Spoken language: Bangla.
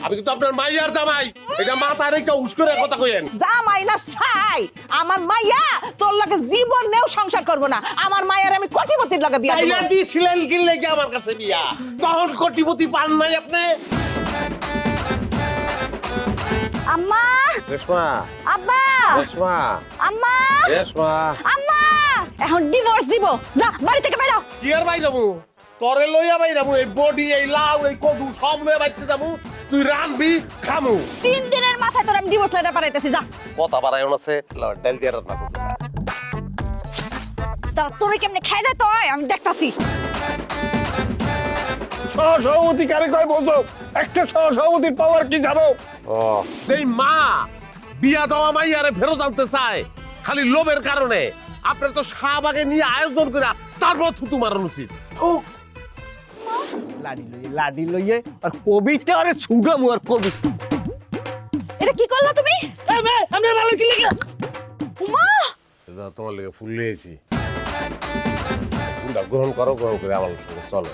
আমি কিন্তু আপনার মাইয়ার জামাই, এটা মাথা রেখে হুশ করে কথা কইেন। জামাই না ছাই, আমার মাইয়া তোর লাগে জীবনেও সংসার করব না। আমার মায়ের আমি কোটিপতির লাগে বিয়া তাইলা দেব। দিছিলেন কি লেগে আমার কাছে বিয়া? তখন কোটিপতি পান নাই আপনি? আম্মা, রেশমা, আব্বা, রেশমা, আম্মা, রেশমা। আম্মা, এখন ডিভোর্স দিব। যা বাড়ি থেকে বেরো। কি আর বাইরামু? তরে লইয়া বাইরামু, এই বডি, এই লাউ, এই কদু সব লইয়া বাইতে যাবো। তুই রানবি, খামু। 3 দিনের মাথায় তোর আমি ডিভোর্স লেটার পাঠাইতেছি। যা কথা বাড়ায় আছে, ডাল দিয়ে রান্না করবো। তা তোরে কেমনে খাই দে তো আমি দেখতাছি। সহসভাপতি কারে কয় বোঝো? একটা সহসভাপতির পাওয়ার কি জানো? এই মা বিয়া দেওয়া মাইয়ারে ফেরত আনতে চায় খালি লোভের কারণে। আপনার তো শাহবাগে নিয়ে আয়োজন করে তারপর থুতু মারানো উচিত। লাডি লইয়ে আর কবিতা আরে ছুডামু আর কবি। এটা কি করলা তুমি? আমি ভালো কি লিখা? উমা, তোমার লেগে ফুল নিয়েছি। ফুলটা গ্রহণ করো, গ্রহণ করে আমার সঙ্গে চলো।